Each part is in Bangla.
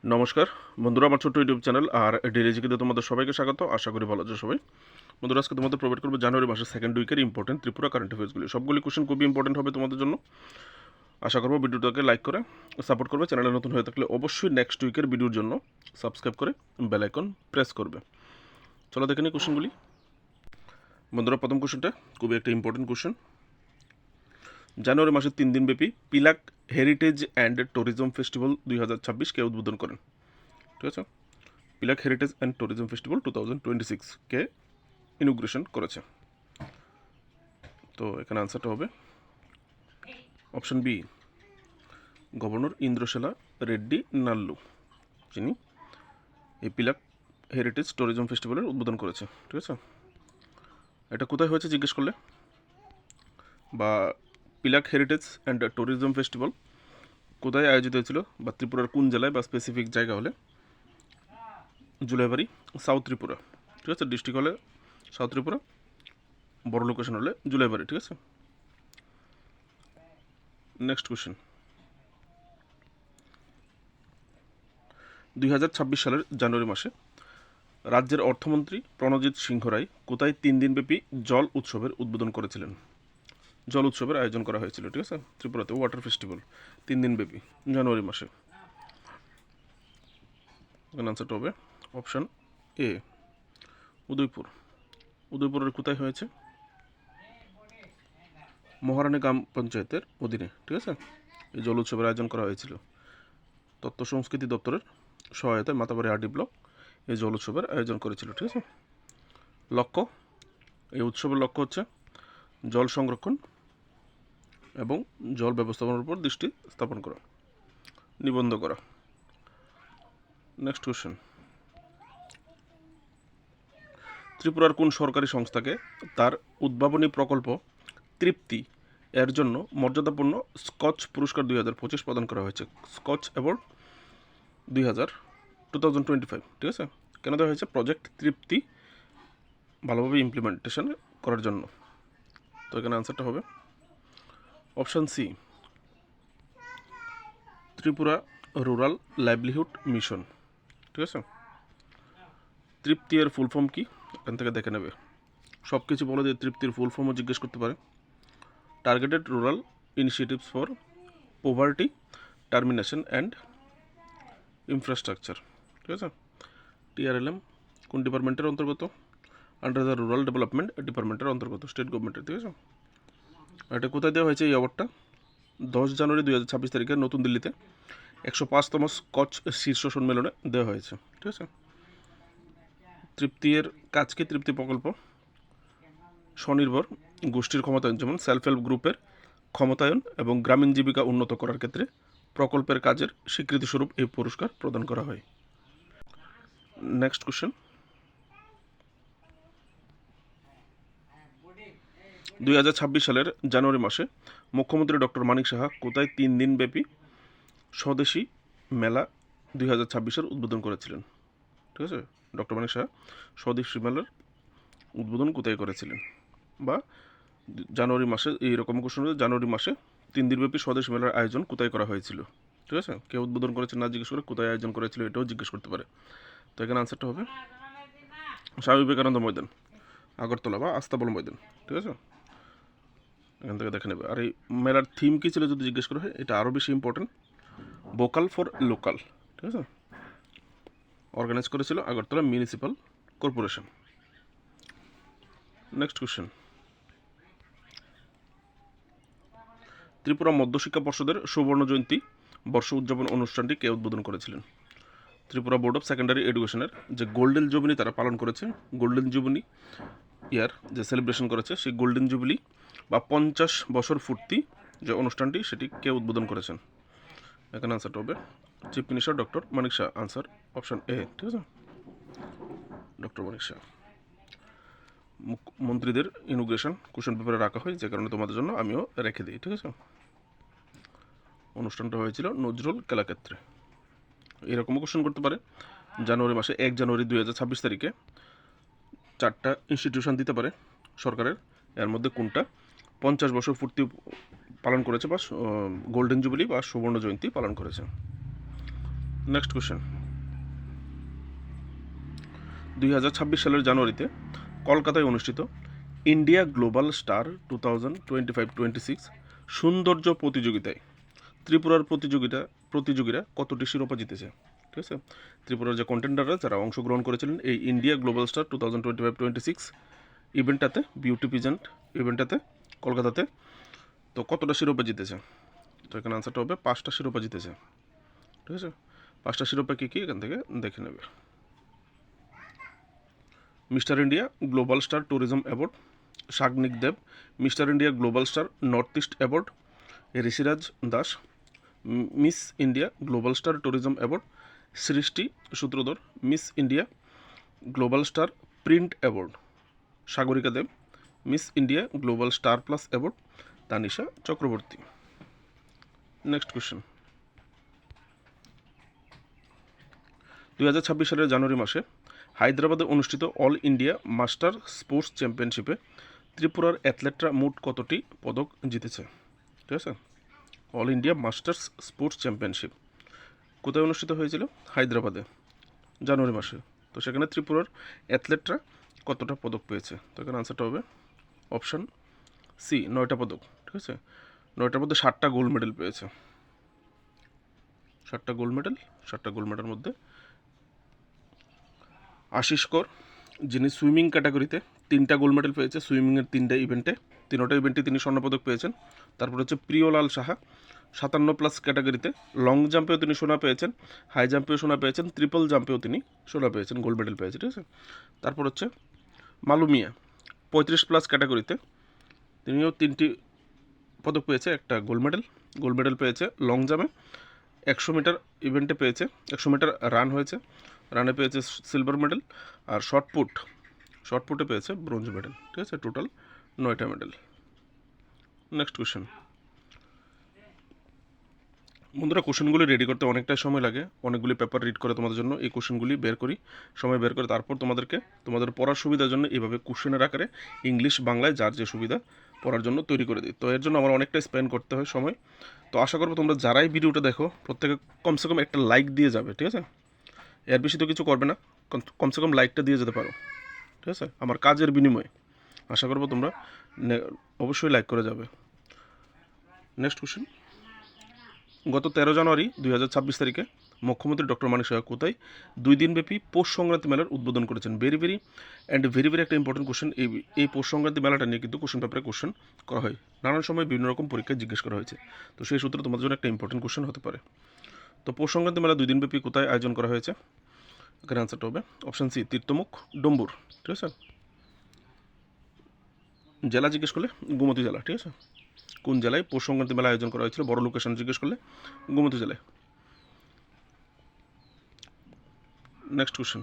নমস্কার বন্ধুরা, আমার ছোট্ট ইউটিউব চ্যানেল আর ডিরেজিকে তোমাদের সবাইকে স্বাগত। আশা করি ভালো আছো সবাই। বন্ধুরা, আজকে তোমাদের প্রোভাইড করবো জানুয়ারি মাসের সেকেন্ড উইকের ইম্পর্টেন্ট ত্রিপুরা কারেন্ট অ্যাফেয়ার্সগুলি। সবগুলি কোশ্চেন খুবই ইম্পর্টেন্ট হবে তোমাদের জন্য। আশা করবো ভিডিওটাকে লাইক করে সাপোর্ট করবে। চ্যানেলে নতুন হয়ে থাকলে অবশ্যই নেক্সট উইকের ভিডিওর জন্য সাবস্ক্রাইব করে বেল আইকন প্রেস করবে। চলো দেখে নিই কোশ্চেনগুলি। বন্ধুরা, প্রথম কোশ্চেনটা খুবই একটা ইম্পর্টেন্ট কোশ্চেন। জানুয়ারি মাসের 3 দিনব্যাপী Pilak heritage and tourism festival 2026 কে উদ্বোধন করেন? ঠিক আছে, Pilak heritage and tourism festival 2026 K inauguration করেছে। তো এখানে আনসারটা হবে option B, governor ইন্দ্রশালা Reddy Nallu, যিনি এই পিলাক হেরিটেজ ট্যুরিজম ফেস্টিভ্যালের উদ্বোধন করেছে। ঠিক আছে, এটা কোথায় হয়েছে জিজ্ঞেস করলে, বা Pilak heritage and tourism festival কোথায় আয়োজিত হয়েছিল, বা ত্রিপুরার কোন জেলায় বা স্পেসিফিক জায়গা হলে জুলাইবাড়ি, সাউথ ত্রিপুরা। ঠিক আছে, ডিস্ট্রিক্ট হলে সাউথ ত্রিপুরা, বড় লোকেশন হলে জুলাইবাড়ি। ঠিক আছে, নেক্সট কোয়েশ্চেন। 2026 সালের জানুয়ারি মাসে রাজ্যের অর্থমন্ত্রী প্রণজিৎ সিংহ রায় কোথায় 3 দিনব্যাপী জল উৎসবের উদ্বোধন করেছিলেন? জল উৎসবের আয়োজন করা হয়েছিল। ঠিক আছে, ত্রিপুরাতে ওয়াটার ফেস্টিভ্যাল 3 দিনব্যাপী জানুয়ারি মাসে। এখানে আনসারটা হবে অপশান এ, উদয়পুর। উদয়পুরের কোথায় হয়েছে? মহারানী গ্রাম পঞ্চায়েতের অধীনে। ঠিক আছে, এই জল উৎসবের আয়োজন করা হয়েছিল। তথ্য সংস্কৃতি দপ্তরের সহায়তায় মাতাবাড়ি আরডি ব্লক এই জল উৎসবের আয়োজন করেছিল। ঠিক আছে, লক্ষ্য, এই উৎসবের লক্ষ্য হচ্ছে জল সংরক্ষণ এবং জল ব্যবস্থাপনার উপর দৃষ্টি স্থাপন করা, নিবন্ধ করা। Next question. ত্রিপুরার কোন সরকারি সংস্থাকে তার উদ্ভাবনী প্রকল্প তৃপ্তি এর জন্য মর্যাদাপূর্ণ স্কচ পুরস্কার 2025 প্রদান করা হয়েছে? Scotch award 2025। ঠিক আছে, কেন দেওয়া হয়েছে? প্রজেক্ট তৃপ্তি ভালোভাবে ইমপ্লিমেন্টেশন করার জন্য। তো এখানে আনসারটা হবে option C, Tripura rural livelihood mission. ঠিক আছে, তৃপ্তি এর ফুল ফর্ম কি এখান থেকে দেখে নেবে। সব কিছু বলে দিয়ে তৃপ্তির ফুল ফর্মও জিজ্ঞেস করতে পারে। Targeted rural initiatives for poverty termination and infrastructure. ঠিক আছে, টিআরএলএম কোন ডিপার্টমেন্টের অন্তর্গত? আন্ডার দ্য রুরাল ডেভেলপমেন্ট ডিপার্টমেন্টের অন্তর্গত, স্টেট গভর্নমেন্টের। ঠিক আছে, এটা কোথায় দেওয়া হয়েছে এই অ্যাওয়ার্ডটা? 10 জানুয়ারি 2026 তারিখে নতুন দিল্লিতে 105তম স্কচ শীর্ষ সম্মেলনে দেওয়া হয়েছে। ঠিক আছে, তৃপ্তি এর কাজ কি? তৃপ্তি প্রকল্প স্বনির্ভর গোষ্ঠীর ক্ষমতায়ন, যেমন সেলফ হেল্প গ্রুপের ক্ষমতায়ন এবং গ্রামীণ জীবিকা উন্নত করার ক্ষেত্রে প্রকল্পের কাজের স্বীকৃতিস্বরূপ এই পুরস্কার প্রদান করা হয়। Next question. 2026 সালের জানুয়ারি মাসে মুখ্যমন্ত্রী ডক্টর মানিক সাহা কোথায় 3 দিনব্যাপী স্বদেশী মেলা 2026-এর উদ্বোধন করেছিলেন? ঠিক আছে, ডক্টর মানিক সাহা স্বদেশী মেলার উদ্বোধন কোথায় করেছিলেন? বা জানুয়ারি মাসে, এইরকম কোশ্চেন, জানুয়ারি মাসে 3 দিনব্যাপী স্বদেশী মেলার আয়োজন কোথায় করা হয়েছিল? ঠিক আছে, কে উদ্বোধন করেছে না জিজ্ঞেস করে কোথায় আয়োজন করেছিল এটাও জিজ্ঞেস করতে পারে। তো এখানে আনসারটা হবে স্বামী বিবেকানন্দ ময়দান, আগরতলা বা আস্তাবল ময়দান। ঠিক আছে, এখান থেকে দেখে নেবে। আর এই মেলার থিম কী ছিল যদি জিজ্ঞেস করা হয়, এটা আরও বেশি ইম্পর্টেন্ট, ভোকাল ফর লোকাল। ঠিক আছে, অর্গানাইজ করেছিল Agartala municipal corporation. Next question. Tripura মধ্যশিক্ষা পর্ষদের সুবর্ণ জয়ন্তী বর্ষ উদযাপন অনুষ্ঠানটি কে উদ্বোধন করেছিলেন? ত্রিপুরা বোর্ড অফ সেকেন্ডারি এডুকেশনের যে গোল্ডেন জুবিলি তারা পালন করেছে, গোল্ডেন জুবিলি ইয়ার যে সেলিব্রেশন করেছে, সেই গোল্ডেন জুবিলি বা 50 বছর পূর্তি যে অনুষ্ঠানটি, সেটি কে উদ্বোধন করেছেন? এখানে আনসারটা হবে chief minister doctor Manik Shah. Answer option A. ঠিক আছে, ডক্টর মানিক শাহ। মন্ত্রীদের ইনোগ্রেশন কোশ্চেন পেপারে রাখা হয়, যে কারণে তোমাদের জন্য আমিও রেখে দিই। ঠিক আছে, অনুষ্ঠানটা হয়েছিল নজরুল কলাক্ষেত্রে। এরকমও কোশ্চেন করতে পারে, জানুয়ারি মাসে 1 জানুয়ারি 2026 তারিখে 4টা ইনস্টিটিউশন দিতে পারে সরকারের, এর মধ্যে কোনটা 50 বছর পূর্তি পালন করেছে বা গোল্ডেন জুবিলি বা সুবর্ণ জয়ন্তী পালন করেছে। নেক্সট কোশ্চেন, 2026 সালের জানুয়ারিতে কলকাতায় অনুষ্ঠিত ইন্ডিয়া গ্লোবাল স্টার 2025-26 সৌন্দর্য প্রতিযোগিতায় ত্রিপুরার প্রতিযোগীরা কতটি শিরোপা জিতেছে? ঠিক আছে, ত্রিপুরার যে কন্টেন্ডাররা যারা অংশগ্রহণ করেছিলেন এই ইন্ডিয়া গ্লোবাল স্টার 2025-26 ইভেন্টটাতে, বিউটি পিজেন্ট ইভেন্টটাতে কলকাতাতে, তো কতটা শিরোপা জিতেছে? তো এখানে আনসারটা হবে 5টা শিরোপা জিতেছে। ঠিক আছে, 5টা শিরোপা কী কী এখান থেকে দেখে নেবে। Mister India global star tourism award Sagnik Deb, mister India global star north east award Rishiraj Das, miss India global star tourism award Srishti Sutradhar, miss India global star print award Sagarika Deb, miss India global star plus award Tanisha Chakraborty. Next question, 2026 সালের জানুয়ারি মাসে হায়দ্রাবাদে অনুষ্ঠিত অল ইন্ডিয়া মাস্টার স্পোর্টস চ্যাম্পিয়নশিপে ত্রিপুরার অ্যাথলেটরা মোট কতটি পদক জিতেছে? ঠিক আছে, all India masters sports championship কোথায় অনুষ্ঠিত হয়েছিল? হায়দ্রাবাদে, জানুয়ারি মাসে। তো সেখানে ত্রিপুরার অ্যাথলেটরা কতটা পদক পেয়েছে? তো এখানে আনসারটা হবে অপশান সি, 9টা পদক। ঠিক আছে, 9টার মধ্যে 7টা গোল্ড মেডেল পেয়েছে। 7টা গোল্ড মেডেলের মধ্যে আশিস কর, যিনি সুইমিং ক্যাটাগরিতে 3টা গোল্ড মেডেল পেয়েছে, সুইমিংয়ের 3টা ইভেন্টে, 3টা ইভেন্টে তিনি স্বর্ণপদক পেয়েছেন। তারপর হচ্ছে প্রিয়লাল সাহা 57+ ক্যাটাগরিতে, লং জাম্পেও তিনি সোনা পেয়েছেন, হাই জাম্পেও সোনা পেয়েছেন, ট্রিপল জাম্পেও তিনি সোনা পেয়েছেন, গোল্ড মেডেল পেয়েছেন। ঠিক আছে, তারপর হচ্ছে মালুমিয়া 35+ ক্যাটাগরিতে, তিনিও 3টি পদক পেয়েছে, একটা গোল্ড মেডেল পেয়েছে লং জাম্পে, 100 মিটার ইভেন্টে পেয়েছে, 100 মিটার রান হয়েছে, রানে পেয়েছে সিলভার মেডেল, আর শর্টপুটে পেয়েছে ব্রোঞ্জ মেডেল। ঠিক আছে, টোটাল 9টা মেডেল। নেক্সট কোশ্চেন, বন্ধুরা কোশ্চেনগুলি রেডি করতে অনেকটাই সময় লাগে, অনেকগুলি পেপার রিড করে তোমাদের জন্য এই কোশ্চেনগুলি সময় বের করে তারপর তোমাদের পড়ার সুবিধার জন্য এইভাবে কোশ্চেনের আকারে ইংলিশ বাংলায় যার যে সুবিধা পড়ার জন্য তৈরি করে দিই। তো এর জন্য আমার অনেকটাই স্পেন্ড করতে হয় সময়। তো আশা করবো তোমরা যারাই ভিডিওটা দেখো প্রত্যেকে কমসে কম একটা লাইক দিয়ে যাবে। ঠিক আছে, এর বেশি তো কিছু করবে না, কমসে কম লাইকটা দিয়ে যেতে পারো। ঠিক আছে, আমার কাজের বিনিময়ে আশা করবো তোমরা অবশ্যই লাইক করে যাবে। নেক্সট কোশ্চেন, গত 13 জানুয়ারি 2026 তারিখে মুখ্যমন্ত্রী ডক্টর মানিক সাহা কোথায় 2 দিনব্যাপী পৌষ সংক্রান্তি মেলার উদ্বোধন করেছেন? ভেরি একটা ইম্পর্টেন্ট কোশ্চেন। এই পৌষ সংক্রান্তি মেলাটা নিয়ে কিন্তু কোশ্চেন পেপারে কোশ্চেন করা হয়, নানান সময় বিভিন্ন রকম পরীক্ষায় জিজ্ঞেস করা হয়েছে। তো সেই সূত্রে তোমাদের জন্য একটা ইম্পর্টেন্ট কোশ্চেন হতে পারে। তো পৌষ সংক্রান্তি মেলা 2 দিনব্যাপী কোথায় আয়োজন করা হয়েছে? এখানে আনসারটা হবে অপশান সি, তীর্থমুখ ডম্বুর। ঠিক আছে, জেলা জিজ্ঞেস করলে গোমতী জেলা। ঠিক আছে, কোন জেলায় পৌষ সংক্রান্তি মেলা আয়োজন করা হয়েছিল? বড় লোকেশন জিজ্ঞেস করলে গোমতী জেলায়। নেক্সট কোশ্চেন,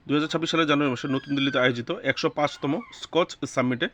2026 সালের জানুয়ারি মাসে নতুন দিল্লিতে আয়োজিত 105তম স্কচ সামিটে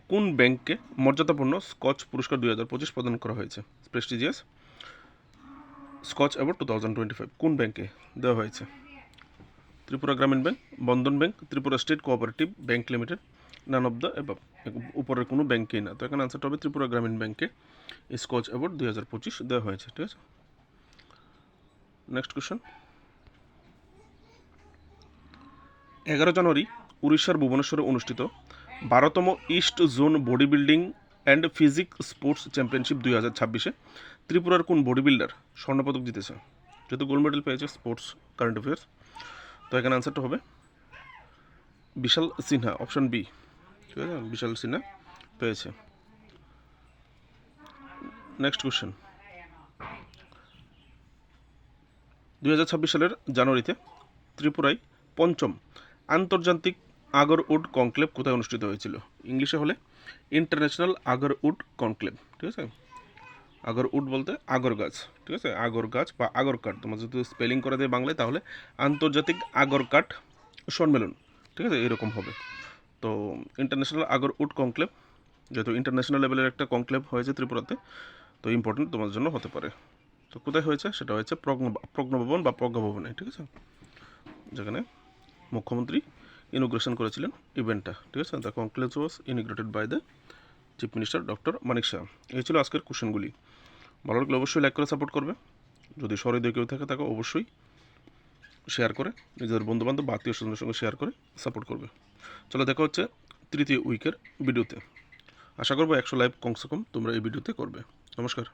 কোন ব্যাংককে মর্যাদাপূর্ণ স্কচ পুরস্কার 2025 প্রদান করা হয়েছে? প্রেস্টিজিয়াস স্কচ অ্যাওয়ার্ড 2025 কোন ব্যাংকে দেওয়া হয়েছে? ত্রিপুরা গ্রামীণ bank, Bandhan bank, Tripura state cooperative bank limited, none of the above, উপরের কোনো ব্যাংকেই না। তো এখানে আনসারটা হবে ত্রিপুরা গ্রামীণ ব্যাংকে স্কচ অ্যাওয়ার্ড 2025 দেওয়া হয়েছে। ঠিক আছে, নেক্সট কোশ্চেন, 11 জানুয়ারি উড়িষ্যার ভুবনেশ্বরে অনুষ্ঠিত 12তম east zone body building and physique sports championship 2026-এ ত্রিপুরার কোন বডি বিল্ডার স্বর্ণপদক জিতেছে? যেহেতু গোল্ড মেডেল পেয়েছে স্পোর্টস কারেন্ট অ্যাফেয়ার্স, তো এখানে আনসারটা হবে বিশাল সিনহা, অপশান বি। ঠিক আছে, বিশাল সিনহা পেয়েছে। নেক্সট কোশ্চেন, 2026 সালের জানুয়ারিতে ত্রিপুরায় 5ম আন্তর্জাতিক আগরউড কনক্লেভ কোথায় অনুষ্ঠিত হয়েছিল? ইংলিশে হলে ইন্টারন্যাশনাল আগরউড কনক্লেভ। ঠিক আছে, আগরউড বলতে আগর গাছ। ঠিক আছে, আগর গাছ বা আগর কাঠ, তোমার যদি স্পেলিং করে দেয় বাংলায় তাহলে আন্তর্জাতিক আগর কাঠ সম্মেলন। ঠিক আছে, এরকম হবে। তো ইন্টারন্যাশনাল আগরউড কনক্লেভ, যেহেতু ইন্টারন্যাশনাল লেভেলের একটা কনক্লেভ হয়েছে ত্রিপুরাতে, তো ইম্পর্টেন্ট তোমার জন্য হতে পারে। তো কোথায় হয়েছে? সেটা হয়েছে প্রজ্ঞাভবন বা প্রজ্ঞাভবনে। ঠিক আছে, যেখানে মুখ্যমন্ত্রী ইনোগ্রেশন করেছিলেন ইভেন্টটা। ঠিক আছে, the conclave was inaugurated by the chief minister doctor Manik Saha. এই ছিল আজকের কোশ্চেনগুলি। ভালো লাগলে অবশ্যই লাইক করে সাপোর্ট করবে। যদি সহৃদয় কেউ থাকে অবশ্যই শেয়ার করে নিজেদের বন্ধুবান্ধব বা আত্মীয় স্বজনের সঙ্গে শেয়ার করে সাপোর্ট করবে। চলো দেখা হচ্ছে তৃতীয় উইকের ভিডিওতে। আশা করবো 100 লাইভ কমসে কম তোমরা এই ভিডিওতে করবে। নমস্কার।